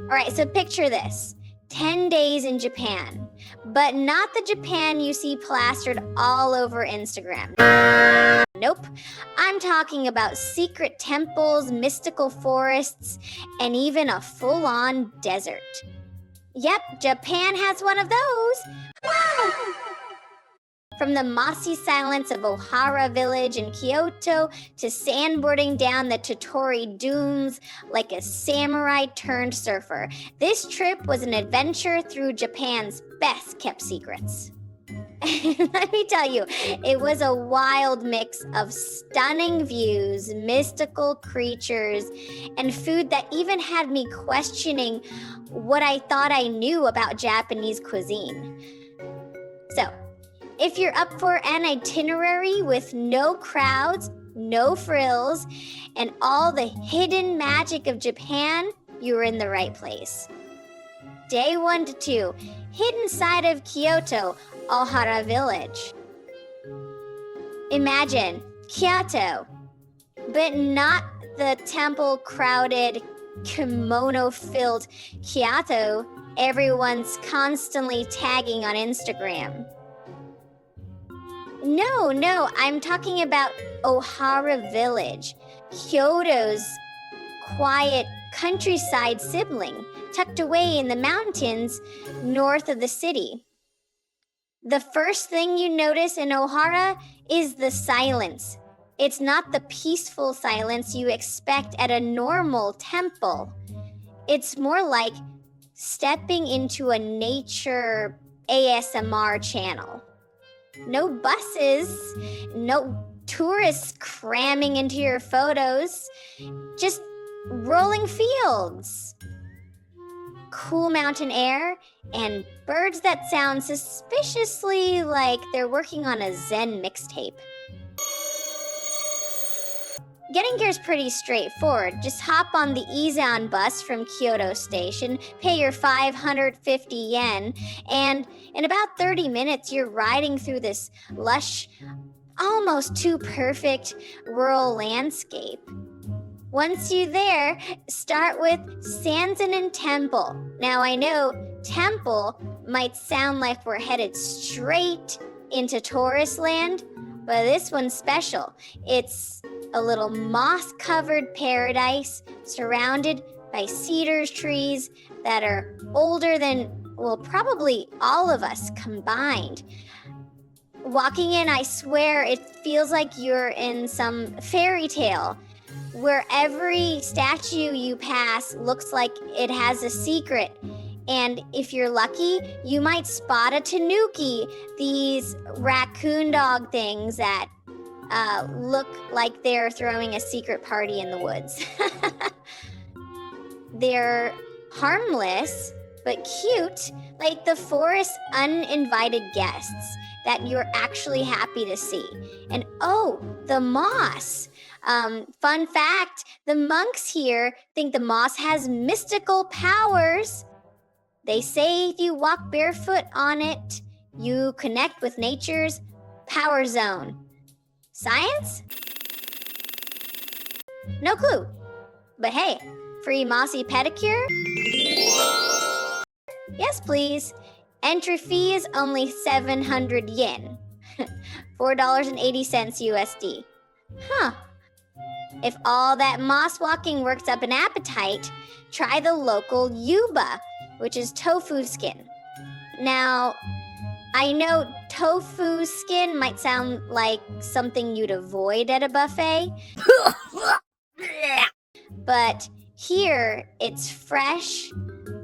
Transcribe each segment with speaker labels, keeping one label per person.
Speaker 1: All right, so picture this. 10 days in Japan, but not the Japan you see plastered all over Instagram. Nope. I'm talking about secret temples, mystical forests, and even a full-on desert. Yep, Japan has one of those. From the mossy silence of Ohara Village in Kyoto to sandboarding down the Tottori dunes like a samurai turned surfer, this trip was an adventure through Japan's best-kept secrets. Let me tell you, it was a wild mix of stunning views, mystical creatures, and food that even had me questioning what I thought I knew about Japanese cuisine. So, if you're up for an itinerary with no crowds, no frills, and all the hidden magic of Japan, you're in the right place. Day 1 to 2, hidden side of Kyoto, Ohara Village. Imagine Kyoto, but not the temple-crowded, kimono-filled Kyoto everyone's constantly tagging on Instagram. No, I'm talking about Ohara Village, Kyoto's quiet countryside sibling, tucked away in the mountains north of the city. The first thing you notice in Ohara is the silence. It's not the peaceful silence you expect at a normal temple. It's more like stepping into a nature ASMR channel. No buses, no tourists cramming into your photos, just rolling fields, cool mountain air, and birds that sound suspiciously like they're working on a Zen mixtape. Getting here is pretty straightforward. Just hop on the Izan bus from Kyoto Station, pay your 550 yen, and in about 30 minutes, you're riding through this lush, almost too perfect rural landscape. Once you're there, start with Sansanin Temple. Now, I know temple might sound like we're headed straight into tourist land, but this one's special. It's a little moss-covered paradise surrounded by cedar trees that are older than, well, probably all of us combined. Walking in, I swear, it feels like you're in some fairy tale where every statue you pass looks like it has a secret. And if you're lucky, you might spot a tanuki, these raccoon dog things that look like they're throwing a secret party in the woods. They're harmless, but cute, like the forest's uninvited guests that you're actually happy to see. And oh, the moss. Fun fact, the monks here think the moss has mystical powers. They say if you walk barefoot on it, you connect with nature's power zone. Science? No clue. But hey, free mossy pedicure? Yes, please. Entry fee is only 700 yen. $4.80 USD. Huh. If all that moss walking works up an appetite, try the local yuba, which is tofu skin. Now, I know tofu skin might sound like something you'd avoid at a buffet, but here it's fresh,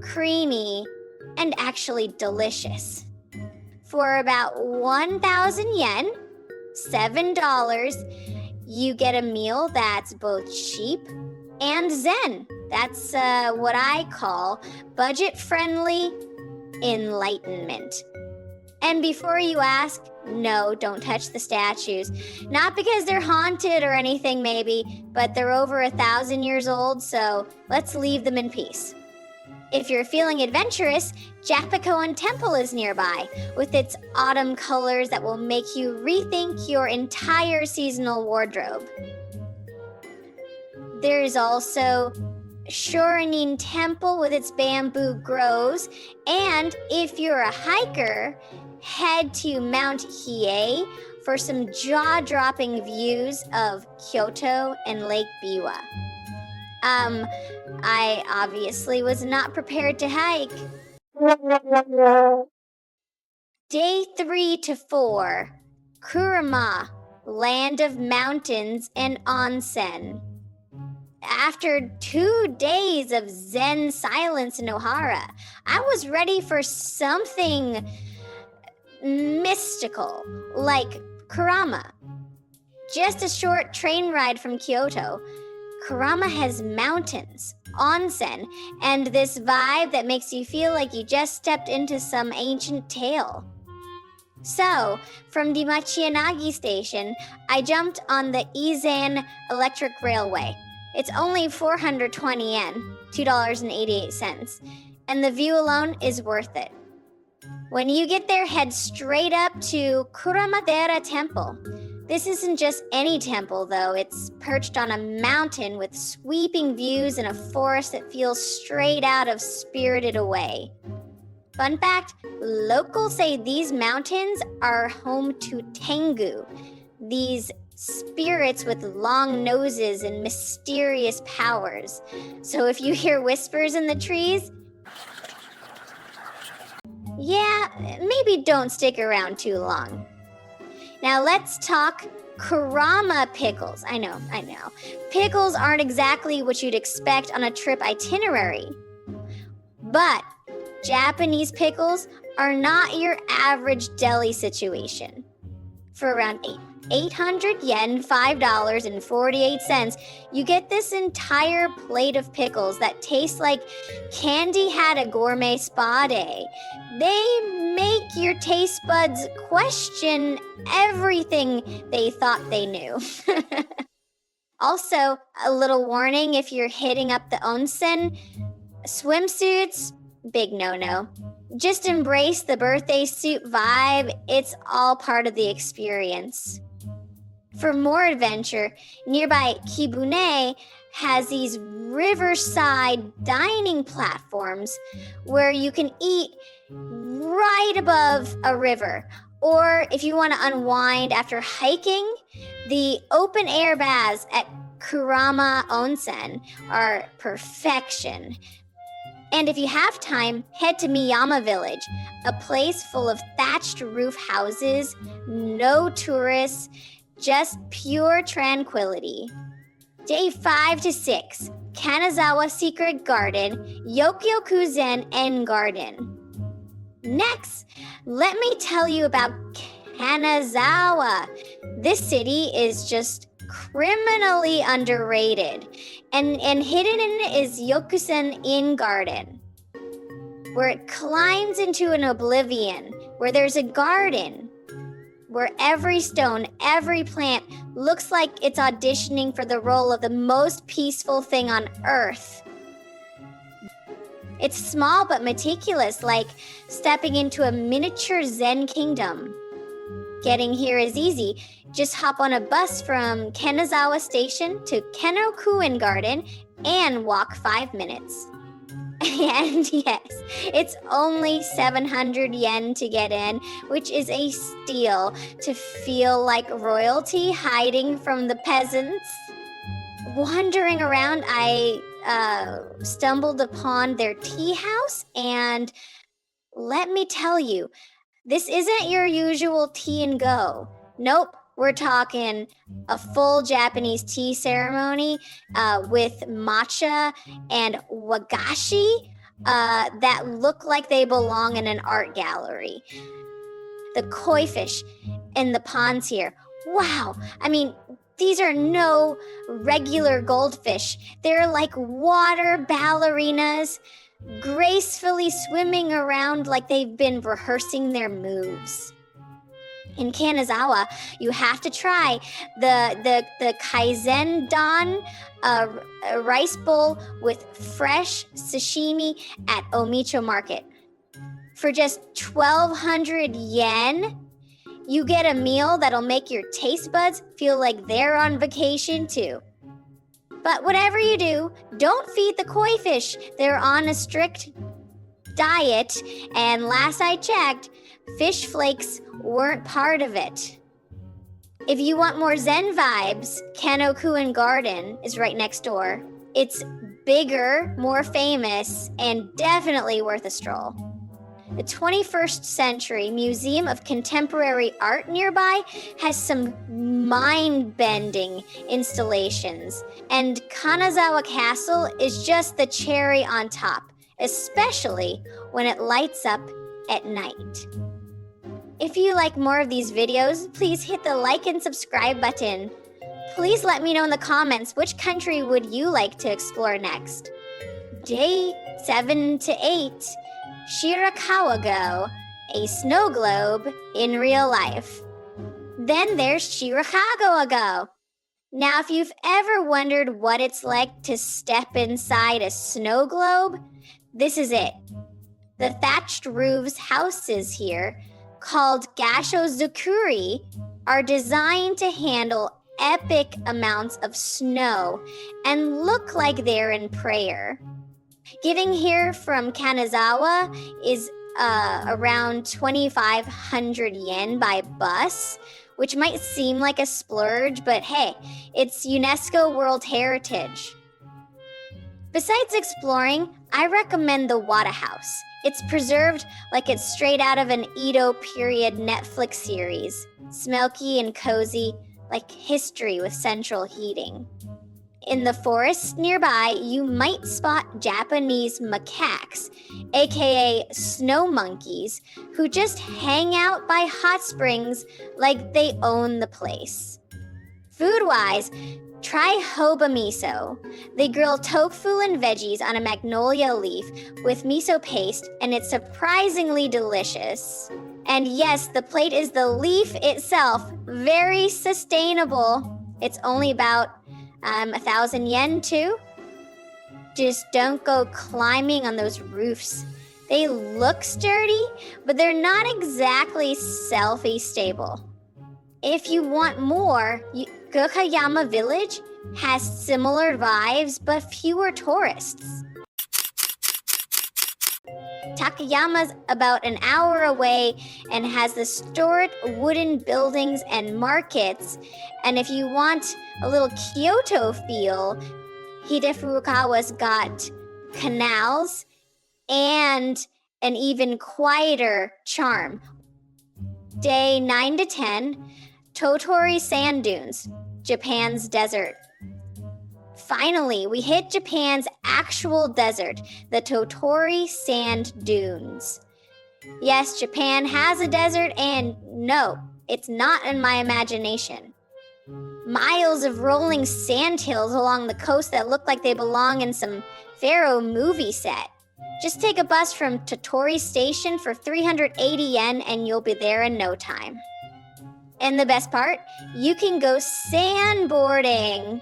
Speaker 1: creamy, and actually delicious. For about 1,000 yen, $7, you get a meal that's both cheap and zen. That's what I call budget-friendly enlightenment. And before you ask, no, don't touch the statues. Not because they're haunted or anything maybe, but they're over 1,000 years old, so let's leave them in peace. If you're feeling adventurous, Japikoan Temple is nearby, with its autumn colors that will make you rethink your entire seasonal wardrobe. There's also Shorin Temple with its bamboo groves, and if you're a hiker, head to Mount Hiei for some jaw-dropping views of Kyoto and Lake Biwa. I obviously was not prepared to hike. Day 3 to 4, Kurama, land of mountains and onsen. After 2 days of Zen silence in Ohara, I was ready for something mystical, like Kurama. Just a short train ride from Kyoto, Kurama has mountains, onsen, and this vibe that makes you feel like you just stepped into some ancient tale. So, from the Machiyanagi station, I jumped on the Izan Electric Railway. It's only 420 yen, $2.88, and the view alone is worth it. When you get there, head straight up to Kurama-dera Temple. This isn't just any temple, though. It's perched on a mountain with sweeping views in a forest that feels straight out of Spirited Away. Fun fact, locals say these mountains are home to Tengu, these spirits with long noses and mysterious powers. So if you hear whispers in the trees, yeah, maybe don't stick around too long. Now let's talk Kurama pickles. I know. Pickles aren't exactly what you'd expect on a trip itinerary. But Japanese pickles are not your average deli situation. For around 800 yen, $5.48, you get this entire plate of pickles that taste like candy had a gourmet spa day. They make your taste buds question everything they thought they knew. Also, a little warning if you're hitting up the onsen, swimsuits, big no-no. Just embrace the birthday suit vibe. It's all part of the experience. For more adventure, nearby Kibune has these riverside dining platforms where you can eat right above a river. Or if you want to unwind after hiking, the open air baths at Kurama Onsen are perfection. And if you have time, head to Ohara Village, a place full of thatched roof houses, no tourists, just pure tranquility. Day 5 to 6, Kanazawa Secret Garden, Yokyoku-zen End Garden. Next, let me tell you about Kanazawa. This city is just criminally underrated. And hidden in it is Yokusen Inn Garden, where it climbs into an oblivion, where there's a garden, where every stone, every plant looks like it's auditioning for the role of the most peaceful thing on earth. It's small but meticulous, like stepping into a miniature Zen kingdom. Getting here is easy. Just hop on a bus from Kanazawa Station to Kenroku-en Garden and walk 5 minutes. And yes, it's only 700 yen to get in, which is a steal to feel like royalty hiding from the peasants. Wandering around, I stumbled upon their tea house, and let me tell you, this isn't your usual tea and go. Nope, we're talking a full Japanese tea ceremony with matcha and wagashi that look like they belong in an art gallery. The koi fish in the ponds here. Wow, I mean, these are no regular goldfish. They're like water ballerinas, gracefully swimming around like they've been rehearsing their moves. In Kanazawa, you have to try the kaizen don, a rice bowl with fresh sashimi at Omicho Market. For just 1,200 yen, you get a meal that'll make your taste buds feel like they're on vacation too. But whatever you do, don't feed the koi fish. They're on a strict diet, and last I checked, fish flakes weren't part of it. If you want more Zen vibes, Kanokuen Garden is right next door. It's bigger, more famous, and definitely worth a stroll. The 21st Century Museum of Contemporary Art nearby has some mind-bending installations, and Kanazawa Castle is just the cherry on top, especially when it lights up at night. If you like more of these videos, please hit the like and subscribe button. Please let me know in the comments which country would you like to explore next. Day 7 to 8, Shirakawa-go, a snow globe in real life. Then there's Shirakawa-go. Now, if you've ever wondered what it's like to step inside a snow globe, this is it. The thatched roofs houses here, called Gashozukuri, are designed to handle epic amounts of snow and look like they're in prayer. Getting here from Kanazawa is around 2,500 yen by bus, which might seem like a splurge, but hey, it's UNESCO World Heritage. Besides exploring, I recommend the Wada House. It's preserved like it's straight out of an Edo period Netflix series, smoky and cozy, like history with central heating. In the forests nearby, you might spot Japanese macaques, aka snow monkeys, who just hang out by hot springs like they own the place. Food-wise, try hoba miso. They grill tofu and veggies on a magnolia leaf with miso paste, and it's surprisingly delicious. And yes, the plate is the leaf itself, very sustainable. It's only about 1,000 yen too. Just don't go climbing on those roofs. They look sturdy, but they're not exactly selfie stable. If you want more, Ohara Village has similar vibes but fewer tourists. Takayama's about an hour away and has historic wooden buildings and markets. And if you want a little Kyoto feel, Hidefurukawa's got canals and an even quieter charm. Day 9 to 10, Tottori Sand Dunes, Japan's desert. Finally, we hit Japan's actual desert, the Tottori Sand Dunes. Yes, Japan has a desert, and no, it's not in my imagination. Miles of rolling sand hills along the coast that look like they belong in some Pharaoh movie set. Just take a bus from Tottori Station for 380 yen and you'll be there in no time. And the best part, you can go sandboarding.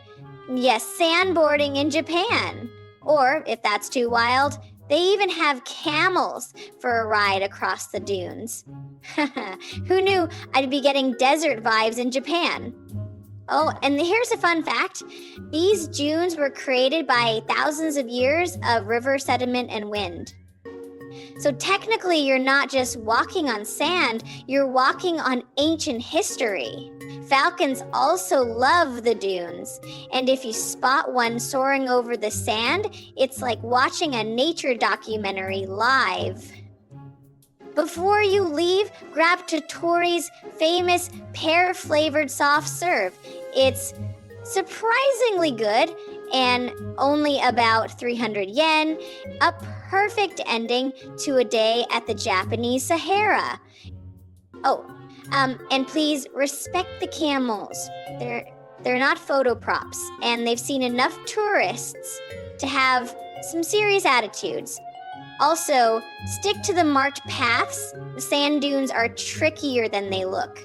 Speaker 1: Yes, sandboarding in Japan. Or, if that's too wild, they even have camels for a ride across the dunes. Who knew I'd be getting desert vibes in Japan? Oh, and here's a fun fact. These dunes were created by thousands of years of river sediment and wind. So technically, you're not just walking on sand, you're walking on ancient history. Falcons also love the dunes, and if you spot one soaring over the sand, it's like watching a nature documentary live. Before you leave, grab Tottori's famous pear-flavored soft serve. It's surprisingly good and only about 300 yen, a perfect ending to a day at the Japanese Sahara. Oh, and please respect the camels. They're not photo props, and they've seen enough tourists to have some serious attitudes. Also, stick to the marked paths. The sand dunes are trickier than they look.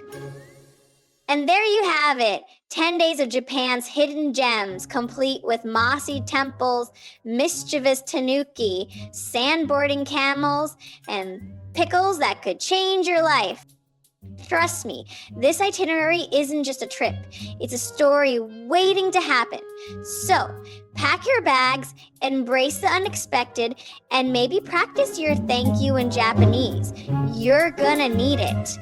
Speaker 1: And there you have it, 10 days of Japan's hidden gems, complete with mossy temples, mischievous tanuki, sandboarding camels, and pickles that could change your life. Trust me, this itinerary isn't just a trip, it's a story waiting to happen. So, pack your bags, embrace the unexpected, and maybe practice your thank you in Japanese. You're gonna need it.